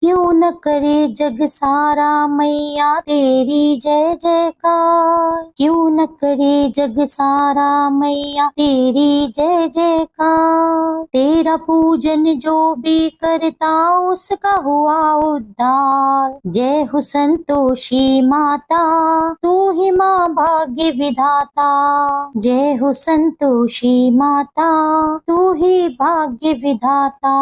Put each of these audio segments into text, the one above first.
क्यों न करे जग सारा मैया तेरी जय जयकार। क्यों न करे जग सारा मैया तेरी जय जयकार। तेरा पूजन जो भी करता उसका हुआ उद्धार। जय हो संतोषी माता तू ही माँ भाग्य विधाता। जय हो संतोषी माता तू ही भाग्य विधाता।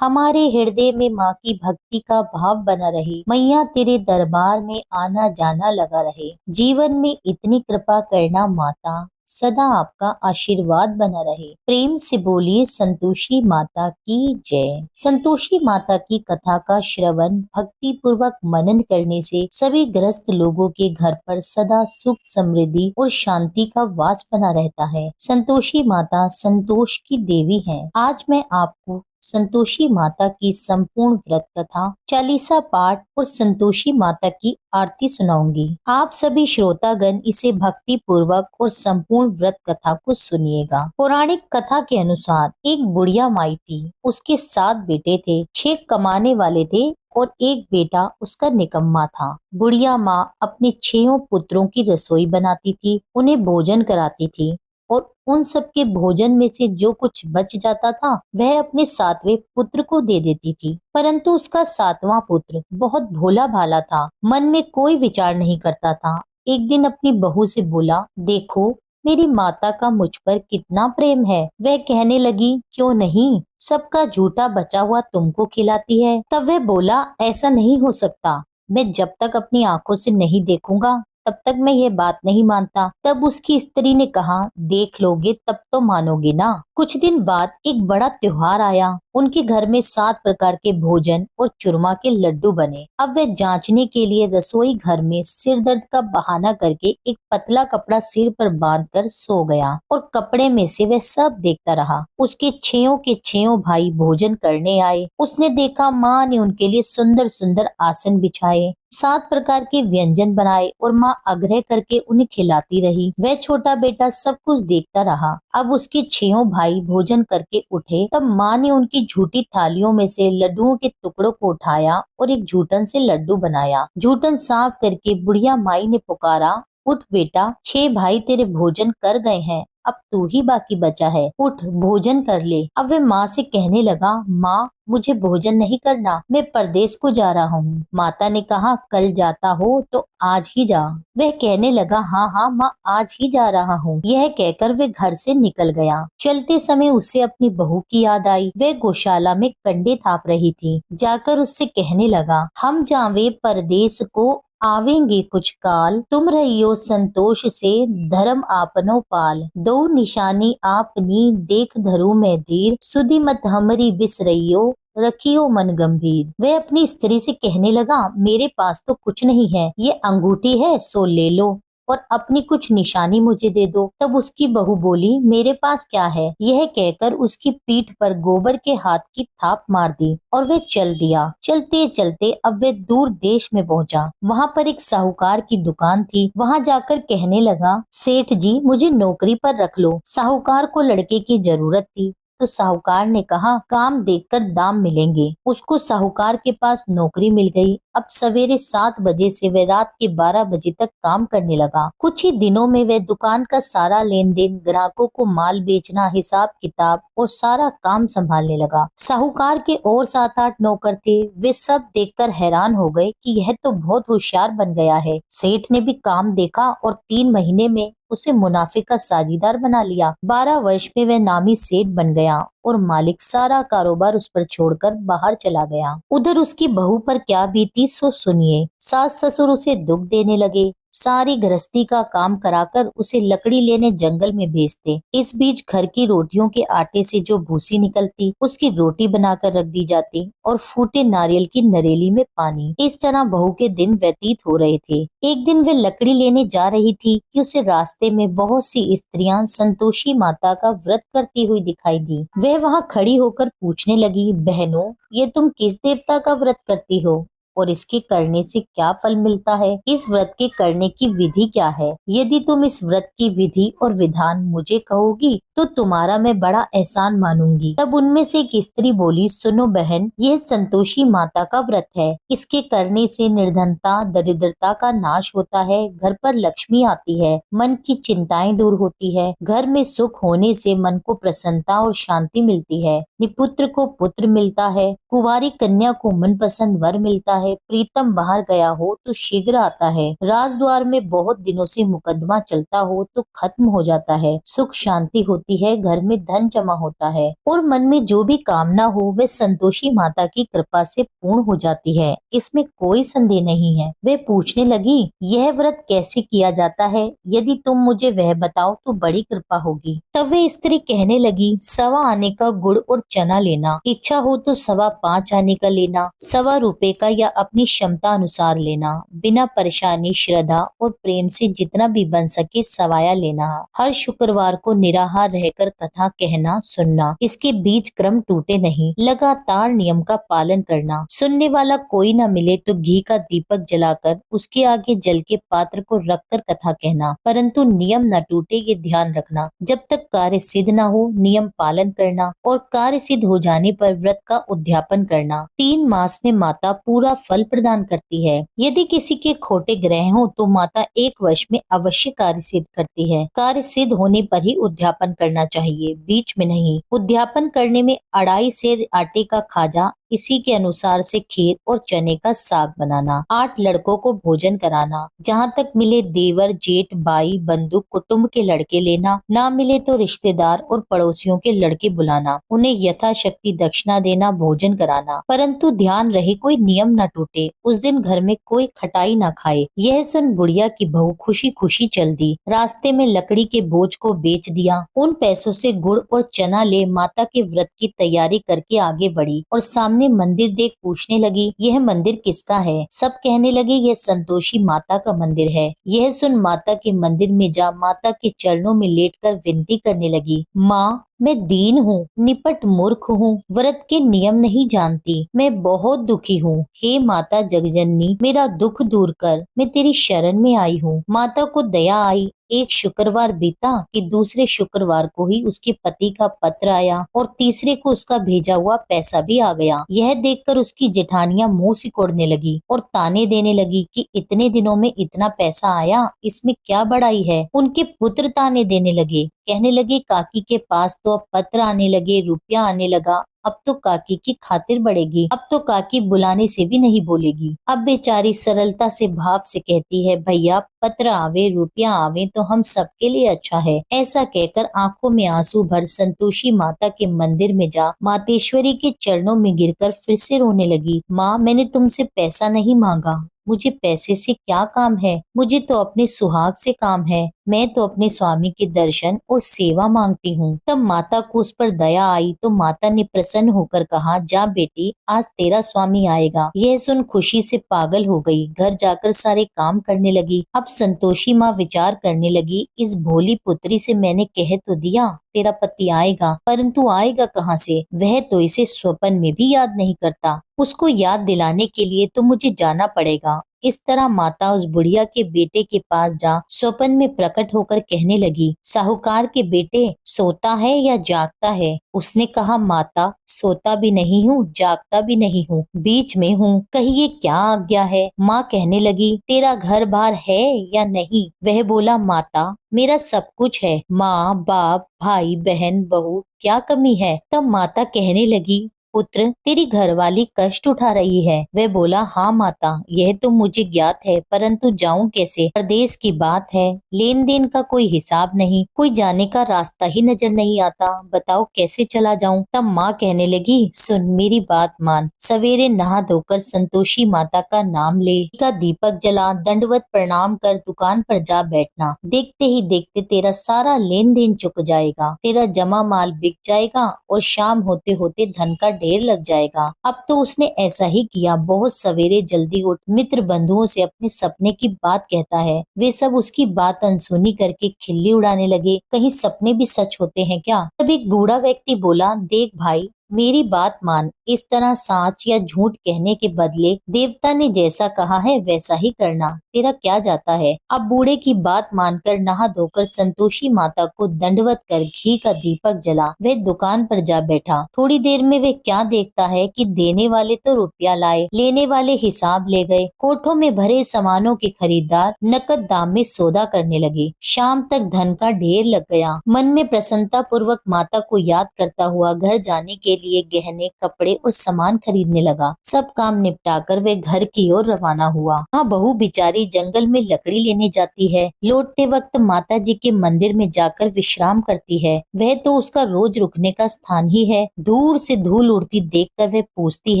हमारे हृदय में माँ की भक्ति का भाव बना रहे। मैया तेरे दरबार में आना जाना लगा रहे। जीवन में इतनी कृपा करना माता, सदा आपका आशीर्वाद बना रहे। प्रेम से बोलिए संतोषी माता की जय। संतोषी माता की कथा का श्रवण भक्ति पूर्वक मनन करने से सभी ग्रस्त लोगों के घर पर सदा सुख समृद्धि और शांति का वास बना रहता है। संतोषी माता संतोष की देवी है। आज मैं आपको संतोषी माता की संपूर्ण व्रत कथा, चालीसा पाठ और संतोषी माता की आरती सुनाऊंगी। आप सभी श्रोतागण इसे भक्ति पूर्वक और संपूर्ण व्रत कथा को सुनिएगा। पौराणिक कथा के अनुसार एक बुढ़िया माई थी। उसके 7 बेटे थे। 6 कमाने वाले थे और एक बेटा उसका निकम्मा था। बुढ़िया माँ अपने 6 पुत्रों की रसोई बनाती थी, उन्हें भोजन कराती थी और उन सब के भोजन में से जो कुछ बच जाता था वह अपने 7वें पुत्र को दे देती थी। परंतु उसका 7वां पुत्र बहुत भोला भाला था, मन में कोई विचार नहीं करता था। एक दिन अपनी बहू से बोला, देखो मेरी माता का मुझ पर कितना प्रेम है। वह कहने लगी, क्यों नहीं, सबका झूठा बचा हुआ तुमको खिलाती है। तब वह बोला, ऐसा नहीं हो सकता। मैं जब तक अपनी आंखों से नहीं देखूंगा तब तक मैं ये बात नहीं मानता। तब उसकी स्त्री ने कहा, देख लोगे तब तो मानोगे ना। कुछ दिन बाद एक बड़ा त्योहार आया। उनके घर में 7 प्रकार के भोजन और चूरमा के लड्डू बने। अब वह जांचने के लिए रसोई घर में सिर दर्द का बहाना करके एक पतला कपड़ा सिर पर बांधकर सो गया और कपड़े में से वह सब देखता रहा। उसके 6 के 6 भाई भोजन करने आए। उसने देखा माँ ने उनके लिए सुंदर सुंदर आसन बिछाए, 7 प्रकार के व्यंजन बनाए और माँ आग्रह करके उन्हें खिलाती रही। वह छोटा बेटा सब कुछ देखता रहा। अब उसके 6 भाई भोजन करके उठे तब माँ ने उनकी झूठी थालियों में से लड्डुओं के टुकड़ों को उठाया और एक जूठन से लड्डू बनाया। जूठन साफ करके बुढ़िया माई ने पुकारा, उठ बेटा, 6 भाई तेरे भोजन कर गए हैं, अब तू ही बाकी बचा है, उठ भोजन कर ले। अब वह माँ से कहने लगा, माँ मुझे भोजन नहीं करना, मैं परदेश को जा रहा हूँ। माता ने कहा, कल जाता हो तो आज ही जा। वह कहने लगा, हाँ हाँ माँ, आज ही जा रहा हूँ। यह कहकर वह घर से निकल गया। चलते समय उसे अपनी बहू की याद आई। वह गौशाला में कंडे थाप रही थी। जाकर उससे कहने लगा, हम जावे परदेश को आवेंगे कुछ काल, तुम रहियो संतोष से धर्म आपनो पाल। दो निशानी आपनी देख धरू में धीर, सुधि मत हमरी बिसरइयो रखियो मन गंभीर। वह अपनी स्त्री से कहने लगा, मेरे पास तो कुछ नहीं है, ये अंगूठी है सो ले लो और अपनी कुछ निशानी मुझे दे दो। तब उसकी बहू बोली, मेरे पास क्या है। यह कहकर उसकी पीठ पर गोबर के हाथ की थाप मार दी और वह चल दिया। चलते चलते अब वह दूर देश में पहुंचा। वहां पर एक साहूकार की दुकान थी। वहां जाकर कहने लगा, सेठ जी मुझे नौकरी पर रख लो। साहूकार को लड़के की जरूरत थी तो साहूकार ने कहा, काम देखकर दाम मिलेंगे। उसको साहूकार के पास नौकरी मिल गई। अब सवेरे 7 बजे से वह रात के 12 बजे तक काम करने लगा। कुछ ही दिनों में वह दुकान का सारा लेन देन, ग्राहकों को माल बेचना, हिसाब किताब और सारा काम संभालने लगा। साहूकार के और 7-8 नौकर थे। वे सब देखकर हैरान हो गए कि यह तो बहुत होशियार बन गया है। सेठ ने भी काम देखा और 3 महीने में उसे मुनाफे का साझीदार बना लिया। 12 वर्ष में वह नामी सेठ बन गया और मालिक सारा कारोबार उस पर छोड़कर बाहर चला गया। उधर उसकी बहू पर क्या बीती सो सुनिए। सास ससुर उसे दुख देने लगे। सारी गृहस्थी का काम कराकर उसे लकड़ी लेने जंगल में भेजते। इस बीच घर की रोटियों के आटे से जो भूसी निकलती उसकी रोटी बनाकर रख दी जाती और फूटे नारियल की नरेली में पानी। इस तरह बहू के दिन व्यतीत हो रहे थे। एक दिन वह लकड़ी लेने जा रही थी कि उसे रास्ते में बहुत सी स्त्रियां संतोषी माता का व्रत करती हुई दिखाई दी। वह वहां खड़ी होकर पूछने लगी, बहनों ये तुम किस देवता का व्रत करती हो और इसके करने से क्या फल मिलता है। इस व्रत के करने की विधि क्या है। यदि तुम इस व्रत की विधि और विधान मुझे कहोगी तो तुम्हारा मैं बड़ा एहसान मानूंगी। तब उनमें से एक स्त्री बोली, सुनो बहन, यह संतोषी माता का व्रत है। इसके करने से निर्धनता दरिद्रता का नाश होता है, घर पर लक्ष्मी आती है, मन की चिंताएं दूर होती है, घर में सुख होने से मन को प्रसन्नता और शांति मिलती है, निपुत्र को पुत्र मिलता है, कुंवारी कन्या को मनपसंद वर मिलता है, प्रीतम बाहर गया हो तो शीघ्र आता है, राजद्वार में बहुत दिनों से मुकदमा चलता हो तो खत्म हो जाता है, सुख शांति होती है, घर में धन जमा होता है और मन में जो भी कामना हो वह संतोषी माता की कृपा से पूर्ण हो जाती है। इसमें कोई संदेह नहीं है। वे पूछने लगी, यह व्रत कैसे किया जाता है? यदि तुम मुझे वह बताओ तो बड़ी कृपा होगी। तब वे स्त्री कहने लगी, 1.25 आने का गुड़ और चना लेना, इच्छा हो तो 5.25 आने का लेना, 1.25 रुपए का या अपनी क्षमता अनुसार लेना, बिना परेशानी श्रद्धा और प्रेम से जितना भी बन सके सवाया लेना। हर शुक्रवार को निराहार रहकर कथा कहना सुनना, इसके बीच क्रम टूटे नहीं, लगातार नियम का पालन करना, सुनने वाला कोई न मिले तो घी का दीपक जलाकर उसके आगे जल के पात्र को रखकर कथा कहना, परंतु नियम न टूटे ये ध्यान रखना। जब तक कार्य सिद्ध न हो नियम पालन करना और कार्य सिद्ध हो जाने पर व्रत का उद्यापन करना। 3 मास में माता पूरा फल प्रदान करती है। यदि किसी के खोटे ग्रह हो तो माता 1 वर्ष में अवश्य कार्य सिद्ध करती है। कार्य सिद्ध होने पर ही उद्यापन करना चाहिए, बीच में नहीं। उद्यापन करने में 2.5 सेर आटे का खाजा, इसी के अनुसार से खीर और चने का साग बनाना, 8 लड़कों को भोजन कराना, जहाँ तक मिले देवर जेठ बाई बंधु कुटुंब के लड़के लेना, ना मिले तो रिश्तेदार और पड़ोसियों के लड़के बुलाना, उन्हें यथाशक्ति दक्षिणा देना, भोजन कराना, परंतु ध्यान रहे कोई नियम न टूटे। उस दिन घर में कोई खटाई न खाए। यह सुन बुढ़िया की बहू खुशी खुशी चल दी। रास्ते में लकड़ी के बोझ को बेच दिया। उन पैसों से गुड़ और चना ले माता के व्रत की तैयारी करके आगे बढ़ी और सामने मंदिर देख पूछने लगी, यह मंदिर किसका है? सब कहने लगे, यह संतोषी माता का मंदिर है। यह सुन माता के मंदिर में जा माता के चरणों में लेटकर विनती करने लगी, माँ मैं दीन हूँ, निपट मूर्ख हूँ, व्रत के नियम नहीं जानती, मैं बहुत दुखी हूँ। हे माता जगजननी, मेरा दुख दूर कर, मैं तेरी शरण में आई हूँ। माता को दया आई। एक शुक्रवार बीता कि दूसरे शुक्रवार को ही उसके पति का पत्र आया और तीसरे को उसका भेजा हुआ पैसा भी आ गया। यह देखकर उसकी जेठानियां मुंह सिकोड़ने लगी और ताने देने लगी कि इतने दिनों में इतना पैसा आया, इसमें क्या बड़ाई है। उनके पुत्र ताने देने लगे, कहने लगे काकी के पास तो अब पत्र आने लगे, रुपया आने लगा, अब तो काकी की खातिर बढ़ेगी, अब तो काकी बुलाने से भी नहीं बोलेगी। अब बेचारी सरलता से भाव से कहती है, भैया पत्र आवे रुपया आवे तो हम सबके लिए अच्छा है। ऐसा कहकर आंखों में आंसू भर संतोषी माता के मंदिर में जा मातेश्वरी के चरणों में गिरकर फिर से रोने लगी। माँ मैंने तुमसे पैसा नहीं मांगा, मुझे पैसे से क्या काम है, मुझे तो अपने सुहाग से काम है, मैं तो अपने स्वामी के दर्शन और सेवा मांगती हूँ। तब माता को उस पर दया आई तो माता ने प्रसन्न होकर कहा, जा बेटी आज तेरा स्वामी आएगा। यह सुन खुशी से पागल हो गई, घर जाकर सारे काम करने लगी। अब संतोषी माँ विचार करने लगी, इस भोली पुत्री से मैंने कह तो दिया तेरा पति आएगा, परंतु आएगा कहाँ से, वह तो इसे स्वप्न में भी याद नहीं करता। उसको याद दिलाने के लिए तो मुझे जाना पड़ेगा। इस तरह माता उस बुढ़िया के बेटे के पास जा स्वप्न में प्रकट होकर कहने लगी, साहूकार के बेटे सोता है या जागता है? उसने कहा, माता सोता भी नहीं हूँ जागता भी नहीं हूँ, बीच में हूँ, कहिए क्या आज्ञा है। माँ कहने लगी, तेरा घर बार है या नहीं? वह बोला, माता मेरा सब कुछ है, माँ बाप भाई बहन बहू क्या कमी है। तब माता कहने लगी, पुत्र तेरी घरवाली कष्ट उठा रही है। वह बोला, हाँ माता यह तो मुझे ज्ञात है, परंतु जाऊं कैसे? प्रदेश की बात है, लेन देन का कोई हिसाब नहीं, कोई जाने का रास्ता ही नजर नहीं आता, बताओ कैसे चला जाऊं। तब माँ कहने लगी, सुन मेरी बात मान, सवेरे नहा धोकर संतोषी माता का नाम ले, का दीपक जला, दंडवत प्रणाम कर दुकान पर जा बैठना। देखते ही देखते तेरा सारा लेन देन चुक जाएगा, तेरा जमा माल बिक जाएगा और शाम होते होते धन का ढेर लग जाएगा। अब तो उसने ऐसा ही किया। बहुत सवेरे जल्दी उठ मित्र बंधुओं से अपने सपने की बात कहता है। वे सब उसकी बात अनसुनी करके खिल्ली उड़ाने लगे, कहीं सपने भी सच होते हैं क्या। तब एक बूढ़ा व्यक्ति बोला, देख भाई मेरी बात मान, इस तरह साच या झूठ कहने के बदले देवता ने जैसा कहा है वैसा ही करना, तेरा क्या जाता है। अब बूढ़े की बात मानकर नहा धोकर संतोषी माता को दंडवत कर घी का दीपक जला वह दुकान पर जा बैठा। थोड़ी देर में वे क्या देखता है कि देने वाले तो रुपया लाए, लेने वाले हिसाब ले गए। कोठों में भरे सामानों के खरीदार नकद दाम में सौदा करने लगे। शाम तक धन का ढेर लग गया। मन में प्रसन्नता पूर्वक माता को याद करता हुआ घर जाने के लिए गहने, कपड़े और सामान खरीदने लगा। सब काम निपटाकर वे घर की ओर रवाना हुआ। हाँ, बहू बेचारी जंगल में लकड़ी लेने जाती है। लौटते वक्त माता जी के मंदिर में जाकर विश्राम करती है। वह तो उसका रोज रुकने का स्थान ही है। दूर से धूल उड़ती देखकर वह पूछती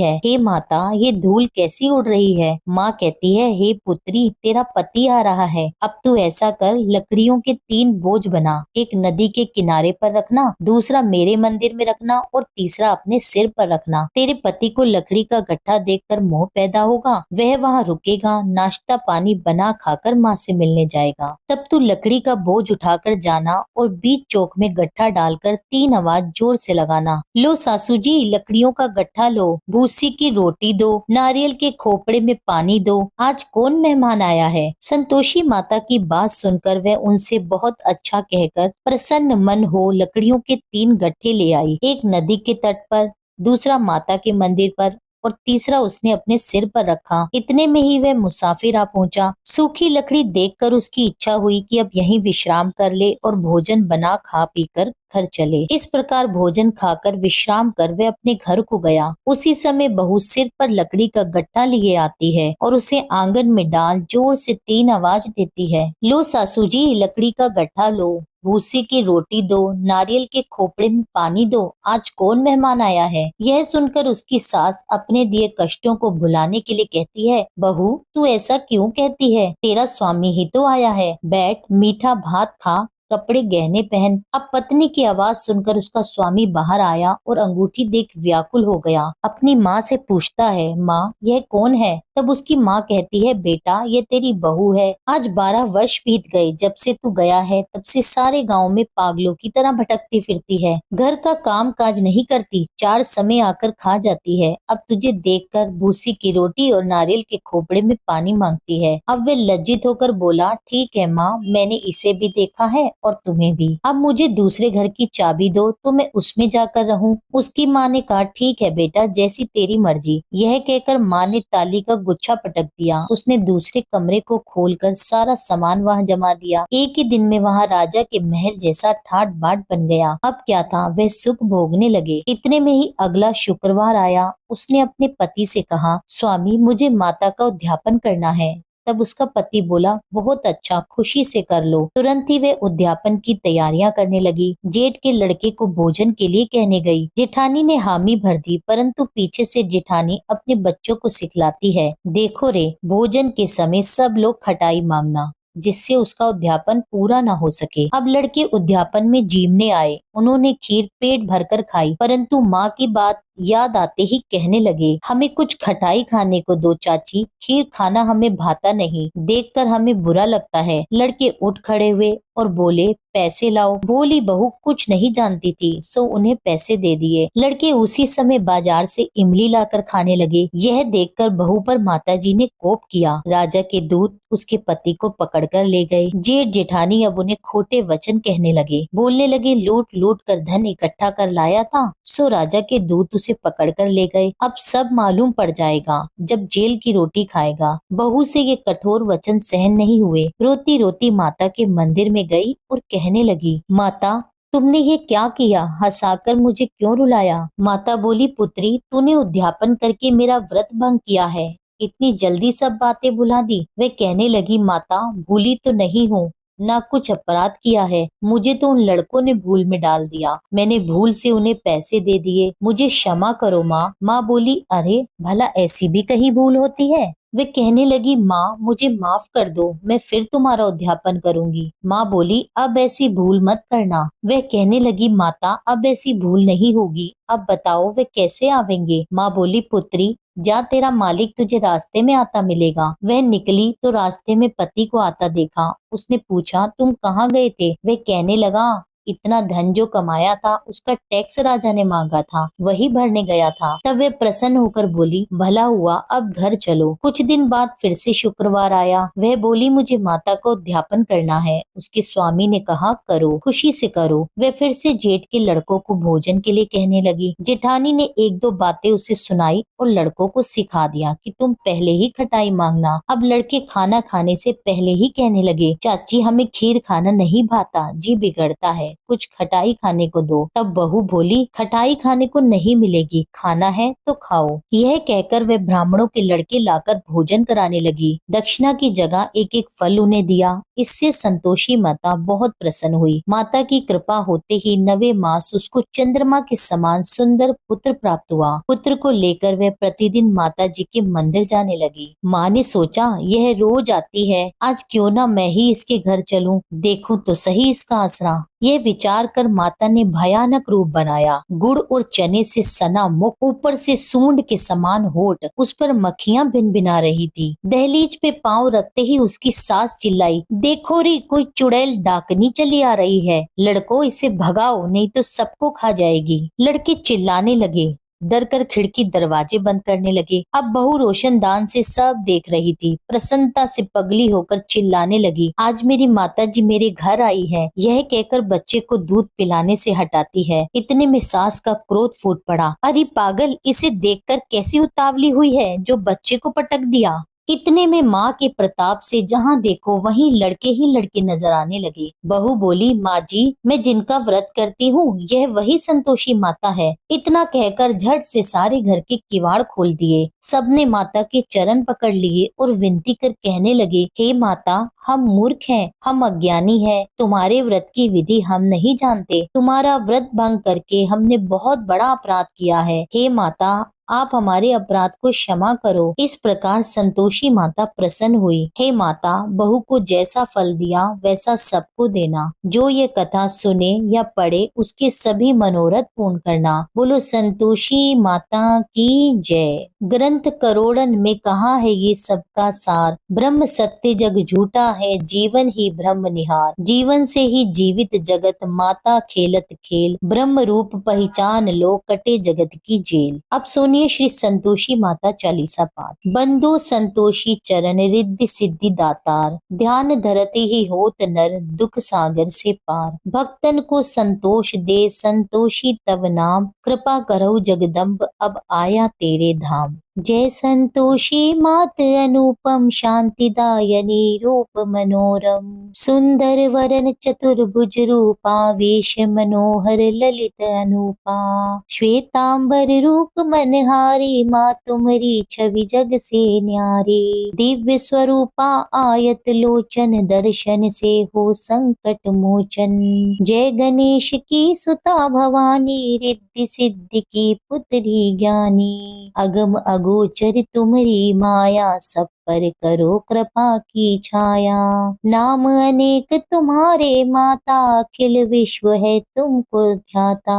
है, हे माता, ये धूल कैसी उड़ रही है। माँ कहती है, हे पुत्री, तेरा पति आ रहा है। अब तू ऐसा कर, लकड़ियों के 3 बोझ बना। एक नदी के किनारे पर रखना, दूसरा मेरे मंदिर में रखना और तीसरा अपने सिर पर रखना। तेरे पति को लकड़ी का गट्ठा देखकर मोह पैदा होगा, वह वहाँ रुकेगा, नाश्ता पानी बना खाकर माँ से मिलने जाएगा। तब तू लकड़ी का बोझ उठाकर जाना और बीच चौक में गट्ठा डालकर 3 आवाज जोर से लगाना, लो सासू जी, लकड़ियों का गट्ठा लो, भूसी की रोटी दो, नारियल के खोपड़े में पानी दो, आज कौन मेहमान आया है। संतोषी माता की बात सुनकर वह उनसे बहुत अच्छा कहकर प्रसन्न मन हो लकड़ियों के 3 गट्ठे ले आई। एक नदी के तट पर, दूसरा माता के मंदिर पर और तीसरा उसने अपने सिर पर रखा। इतने में ही वह मुसाफिर आ पहुंचा। सूखी लकड़ी देखकर उसकी इच्छा हुई कि अब यहीं विश्राम कर ले और भोजन बना खा पीकर घर चले। इस प्रकार भोजन खाकर विश्राम कर वह अपने घर को गया। उसी समय बहू सिर पर लकड़ी का गट्ठा लिए आती है और उसे आंगन में डाल जोर से 3 आवाज देती है, लो सासू जी, लकड़ी का गट्ठा लो, भूसी की रोटी दो, नारियल के खोपड़े में पानी दो, आज कौन मेहमान आया है। यह सुनकर उसकी सास अपने दिए कष्टों को भुलाने के लिए कहती है, बहू, तू ऐसा क्यों कहती है, तेरा स्वामी ही तो आया है, बैठ, मीठा भात खा, कपड़े गहने पहन। अब पत्नी की आवाज सुनकर उसका स्वामी बाहर आया और अंगूठी देख व्याकुल हो गया। अपनी माँ से पूछता है, माँ, यह कौन है। तब उसकी माँ कहती है, बेटा, ये तेरी बहू है। आज 12 वर्ष बीत गए जब से तू गया है, तब से सारे गांव में पागलों की तरह भटकती फिरती है। घर का काम काज नहीं करती, 4 समय आकर खा जाती है। अब तुझे देखकर भूसी की रोटी और नारियल के खोपड़े में पानी मांगती है। अब वे लज्जित होकर बोला, ठीक है माँ, मैंने इसे भी देखा है और तुम्हें भी। अब मुझे दूसरे घर की चाबी दो तो मैं उसमें जाकर रहूं। उसकी माँ ने कहा, ठीक है बेटा, जैसी तेरी मर्जी। यह कहकर माँ ने ताली का गुच्छा पटक दिया। उसने दूसरे कमरे को खोलकर सारा सामान वहाँ जमा दिया। एक ही दिन में वहाँ राजा के महल जैसा ठाट बाट बन गया। अब क्या था, वे सुख भोगने लगे। इतने में ही अगला शुक्रवार आया। उसने अपने पति से कहा, स्वामी, मुझे माता का उद्यापन करना है। तब उसका पति बोला, बहुत अच्छा, खुशी से कर लो। तुरंत ही वे उद्यापन की तैयारियां करने लगी। जेठ के लड़के को भोजन के लिए कहने गई। जेठानी ने हामी भर दी, परंतु पीछे से जेठानी अपने बच्चों को सिखलाती है, देखो रे, भोजन के समय सब लोग खटाई मांगना, जिससे उसका उद्यापन पूरा न हो सके। अब लड़के उद्यापन में जीमने आए। उन्होंने खीर पेट भरकर खाई, परंतु माँ की बात याद आते ही कहने लगे, हमें कुछ खटाई खाने को दो चाची, खीर खाना हमें भाता नहीं, देखकर हमें बुरा लगता है। लड़के उठ खड़े हुए और बोले, पैसे लाओ। भोली बहू कुछ नहीं जानती थी, सो उन्हें पैसे दे दिए। लड़के उसी समय बाजार से इमली लाकर खाने लगे। यह देखकर बहू पर माताजी ने कोप किया। राजा के दूत उसके पति को पकड़कर ले गए। जेठ जेठानी अब उन्हें खोटे वचन कहने लगे, बोलने लगे, लूट लूट कर धन इकट्ठा कर लाया था, सो राजा के दूत उसे पकड़ कर ले गए। अब सब मालूम पड़ जाएगा जब जेल की रोटी खाएगा। बहू से ये कठोर वचन सहन नहीं हुए। रोती रोती माता के मंदिर में गई और कहने लगी, माता, तुमने ये क्या किया, हंसाकर मुझे क्यों रुलाया। माता बोली, पुत्री, तूने उद्यापन करके मेरा व्रत भंग किया है, इतनी जल्दी सब बातें भुला दी। वे कहने लगी, माता, भूली तो नहीं हूँ, ना कुछ अपराध किया है, मुझे तो उन लड़कों ने भूल में डाल दिया, मैंने भूल से उन्हें पैसे दे दिए, मुझे क्षमा करो माँ। माँ बोली, अरे भला ऐसी भी कहीं भूल होती है। वे कहने लगी, माँ, मुझे माफ कर दो, मैं फिर तुम्हारा उद्यापन करूंगी। माँ बोली, अब ऐसी भूल मत करना। वह कहने लगी, माता, अब ऐसी भूल नहीं होगी, अब बताओ वे कैसे आवेंगे। माँ बोली, पुत्री, जा, तेरा मालिक तुझे रास्ते में आता मिलेगा। वह निकली तो रास्ते में पति को आता देखा। उसने पूछा, तुम कहाँ गए थे। वह कहने लगा, इतना धन जो कमाया था उसका टैक्स राजा ने मांगा था, वही भरने गया था। तब वे प्रसन्न होकर बोली, भला हुआ, अब घर चलो। कुछ दिन बाद फिर से शुक्रवार आया। वह बोली, मुझे माता को अध्यापन करना है। उसके स्वामी ने कहा, करो, खुशी से करो। वे फिर से जेठ के लड़कों को भोजन के लिए कहने लगी। जेठानी ने एक दो बातें उसे सुनाई और लड़कों को सिखा दिया कि तुम पहले ही खटाई मांगना। अब लड़के खाना खाने से पहले ही कहने लगे, चाची हमें खीर खाना नहीं भाता, जी बिगड़ता है, कुछ खटाई खाने को दो। तब बहू बोली, खटाई खाने को नहीं मिलेगी, खाना है तो खाओ। यह कहकर वे ब्राह्मणों के लड़के लाकर भोजन कराने लगी। दक्षिणा की जगह एक एक फल उन्हें दिया। इससे संतोषी माता बहुत प्रसन्न हुई। माता की कृपा होते ही 9वें मास उसको चंद्रमा के समान सुंदर पुत्र प्राप्त हुआ। पुत्र को लेकर वह प्रतिदिन माता जी के मंदिर जाने लगी। माँ ने सोचा, यह रोज आती है, आज क्यों ना मैं ही इसके घर चलूं, देखूं तो सही इसका आसरा। यह विचार कर माता ने भयानक रूप बनाया। गुड़ और चने से सना मुख, ऊपर से सूंड के समान होठ, उस पर मक्खियां भिनभिना रही थी। दहलीज पे पांव रखते ही उसकी सास चिल्लाई, देखो री, कोई चुड़ैल डाकनी चली आ रही है, लड़को इसे भगाओ नहीं तो सबको खा जाएगी। लड़के चिल्लाने लगे, डर कर खिड़की दरवाजे बंद करने लगे। अब बहू रोशनदान से सब देख रही थी। प्रसन्नता से पगली होकर चिल्लाने लगी, आज मेरी माताजी मेरे घर आई है। यह कहकर बच्चे को दूध पिलाने से हटाती है। इतने में सास का क्रोध फूट पड़ा, अरे पागल, इसे देखकर कैसी उतावली हुई है जो बच्चे को पटक दिया। इतने में माँ के प्रताप से जहाँ देखो वहीं लड़के ही लड़के नजर आने लगे। बहू बोली, माँ जी, मैं जिनका व्रत करती हूँ यह वही संतोषी माता है। इतना कहकर झट से सारे घर के किवाड़ खोल दिए। सबने माता के चरण पकड़ लिए और विनती कर कहने लगे, हे माता, हम मूर्ख हैं, हम अज्ञानी हैं, तुम्हारे व्रत की विधि हम नहीं जानते। तुम्हारा व्रत भंग करके हमने बहुत बड़ा अपराध किया है। हे माता, आप हमारे अपराध को क्षमा करो। इस प्रकार संतोषी माता प्रसन्न हुई। हे माता, बहू को जैसा फल दिया वैसा सबको देना। जो ये कथा सुने या पढ़े उसके सभी मनोरथ पूर्ण करना। बोलो संतोषी माता की जय। ग्रंथ करोड़न में कहा है ये सबका सार, ब्रह्म सत्य जग झूठा है, जीवन ही ब्रह्म निहार। जीवन से ही जीवित जगत, माता खेलत खेल, ब्रह्म रूप पहचान लो, कटे जगत की जेल। अब सुनिए श्री संतोषी माता चालीसा पाठ। बंदो संतोषी चरण, रिद्धि सिद्धि दातार, ध्यान धरते ही होत नर, दुख सागर से पार। भक्तन को संतोष दे, संतोषी तव नाम, कृपा करहु जगदम्ब, अब आया तेरे धाम। जय संतोषी मात अनुपम, शांतिदायनी रूप मनोरम, सुंदर वरन चतुर्भुज रूपा, वेश मनोहर ललित अनूपा। श्वेतांबर रूप मनहारी, माँ तुम्हारी छवि जग से न्यारी। दिव्य स्वरूपा आयत लोचन, दर्शन से हो संकट मोचन। जय गणेश की सुता भवानी, रिद्धि सिद्धि की पुत्री ज्ञानी। अगम अगोचर तुम्हारी माया, सब पर करो कृपा की छाया। नाम अनेक तुम्हारे माता, अखिल विश्व है तुमको ध्याता।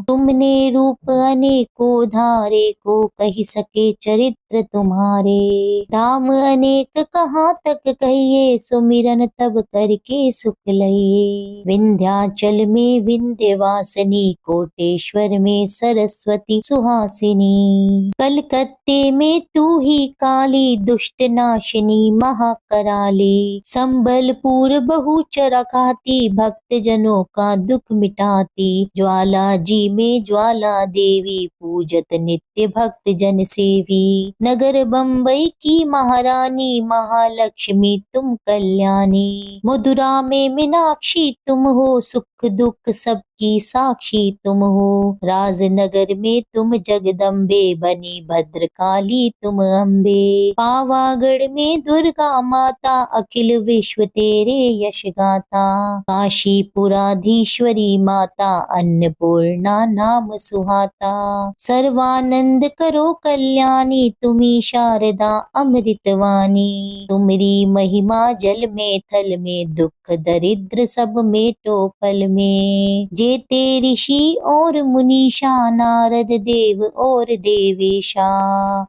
तुमने रूप अनेको धारे, को कही सके चरित्र तुम्हारे। धाम अनेक कहाँ तक कहिए, सुमिरन तब करके सुख लइए। विंध्याचल में विंध्यवासिनी, कोटेश्वर में सरस्वती सुहासिनी। कलकत्ते में तू ही काली, दुष्ट नाशिनी महाकराली। संबलपुर बहुचरा खाती, भक्त जनों का दुख मिटाती। ज्वाला जी में ज्वाला देवी, पूजत नित्य भक्त जन सेवी। नगर बम्बई की महारानी, महालक्ष्मी तुम कल्याणी। मधुरा में मीनाक्षी तुम हो, सुख दुख सबकी साक्षी तुम हो। राजनगर में तुम जगदम्बे, बनी भद्रकाली तुम अम्बे। पावागढ़ में दुर्गा माता, अखिल विश्व तेरे यश गाता। काशीपुराधीश्वरी माता, अन्नपूर्णा नाम सुहाता। सर्वानंद करो कल्याणी, तुम्ही शारदा अमृतवाणी। तुम्हारी महिमा जल में थल में, दुख दरिद्र सब मेटो पल में। जे ते ऋषि और मुनीषा, नारद देव और देवेशा।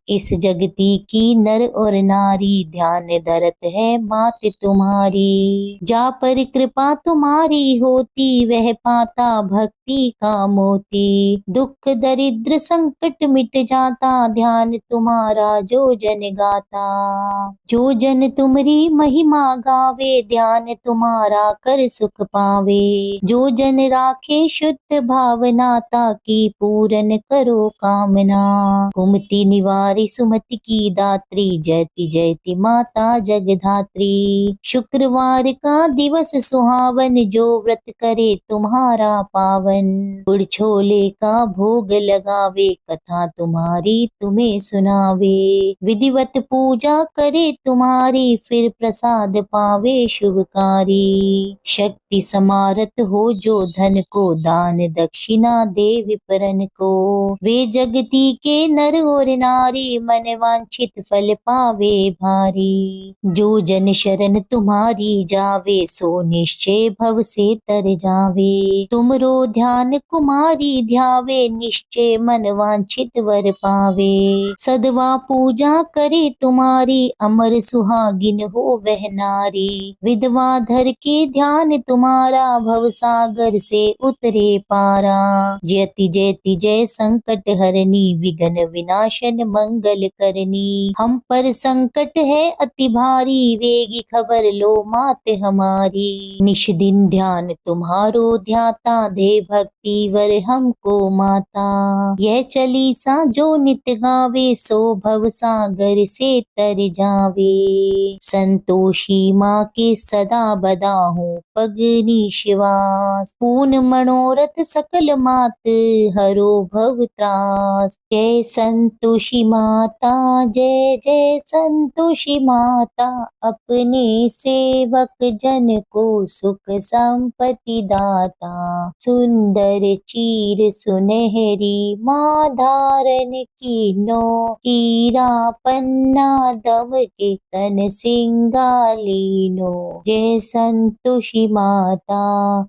इस जगती की नर और नारी, ध्यान धरत है मात तुम्हारी। जा पर कृपा तुम्हारी होती, वह पाता भक्ति का मोती। दुख दरिद्र संकट मिट जाता, ध्यान तुम्हारा जो जन गाता। जो जन तुमरी महिमा गावे, ध्यान तुम्हारा कर सुख पावे। जो जन राखे शुद्ध भावना, ताकि पूरन करो कामना। कुमति निवारी सुमति की दात्री, जयति जयति माता जगधात्री। शुक्रवार का दिवस सुहावन, जो व्रत करे तुम्हारा पावन। गुड़ छोले का भोग लगावे, कथा तुम्हारी तुम्हें सुनावे। विधिवत पूजा करे तुम्हारी, फिर प्रसाद पावे शुभकारी। शक्ति समारत हो जो धन को, दान दक्षिणा दे विप्रन को। वे जगती के नर और नारी, मन वांछित फल पावे भारी। जो जन शरण तुम्हारी जावे, सो निश्चय भव से तर जावे। तुमरो ध्यान कुमारी ध्यावे, निश्चय मन वांछित वर पावे। सदवा पूजा करे तुम्हारी, अमर सुहागिन हो वह नारी। विधवा धर के ध्यान तुम्हारा, भव सागर से उतरे पारा। जयति जयति जय संकट हरनी, विघ्न विनाशन मंगल करनी। हम पर संकट है अति भारी, वेगी खबर लो मात हमारी। निश दिन ध्यान तुम्हारो ध्याता, दे भक्ति वर हमको माता। यह चालीसा जो नित गावे, सो भव सागर से तर जावे। संतोषी माँ के सदा बदा हूँ, पगनी शिवास। पूर्ण मनोरथ सकल मात, हरो भव त्रास। जय संतोषी माता, जय जय संतोषी माता। अपने सेवक जन को सुख संपत्ति दाता। सुंदर चीर सुनहरी माँ धारण कीनो। हीरा पन्ना दम के तन सिंगालीनो। जय संतोषी माता,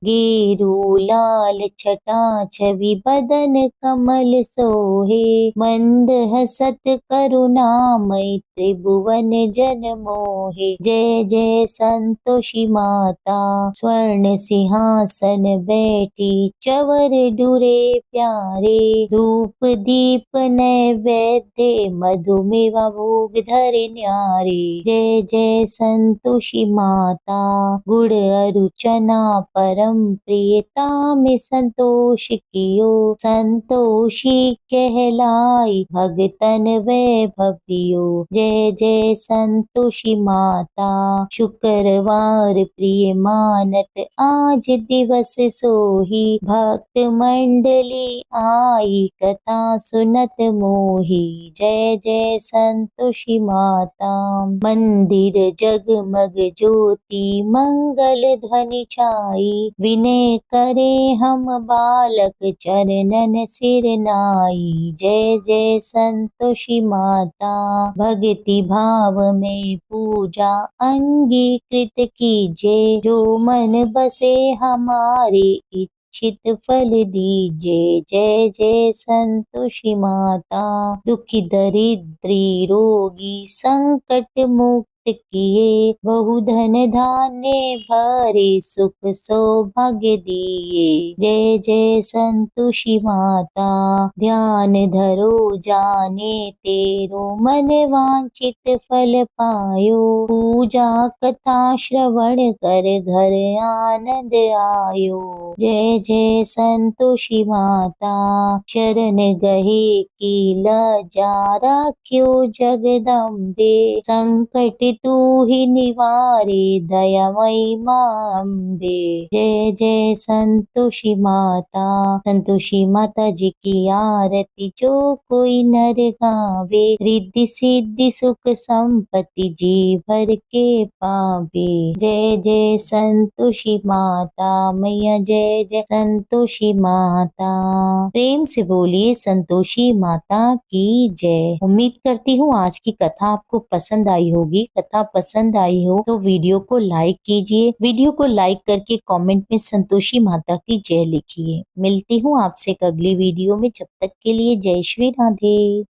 गेरू लाल छटा छवि बदन कमल सोहे। मंद हसत करुणामय, त्रिभुवन जन मोहे। जय जय संतोषी माता, स्वर्ण सिंहासन बैठी। चवर डुरे प्यारे, धूप दीप नैवेद्य। मधुमेवा भोग धरे न्यारे। जय जय संतोषी माता, गुड़ अरु चना परम प्रियता में संतोष कियो। संतोषी कहलाई, भगतन वैभव दियो। जय जय संतोषी माता, शुक्रवार प्रिय मानत। आज दिवस सोही, भक्त मंडली आई। कथा सुनत मोही। जय जय संतोषी माता। मंदिर जगमग ज्योति, मंगल ध्वनि छाई। विनय करे हम बालक, चरणन सिर नाई। जय जय संतोषी माता, भक्ति भाव में पूजा अंगीकृत कीजिए। जो मन बसे हमारे, इच्छित फल दीजिए। जय जय संतोषी माता, दुखी दरिद्री रोगी संकट मुक्त किए। बहुधन धान्य भरे, सुख सौभाग्य दिए। जय जय संतोषी माता, ध्यान धरो जाने तेरो। मन वांछित फल पायो, पूजा कथा श्रवण कर घर आनंद आयो। जय जय संतोषी माता, शरण गहे की लज्जा राख्यो जगदम्बे। संकट तू ही निवारे, दयामयी माँ अम्बे। जय जय संतोषी माता, संतोषी माता जी की आरती जो कोई नर गावे। रिद्धि सिद्धि सुख संपत्ति जी भर के पावे। जय जय संतोषी माता मैया, जय जय संतोषी माता। प्रेम से बोलिए संतोषी माता की जय। उम्मीद करती हूँ आज की कथा आपको पसंद आई होगी। कथा पसंद आई हो तो वीडियो को लाइक कीजिए। वीडियो को लाइक करके कमेंट में संतोषी माता की जय लिखिए। मिलती हूँ आपसे एक अगली वीडियो में, जब तक के लिए जय श्री राधे।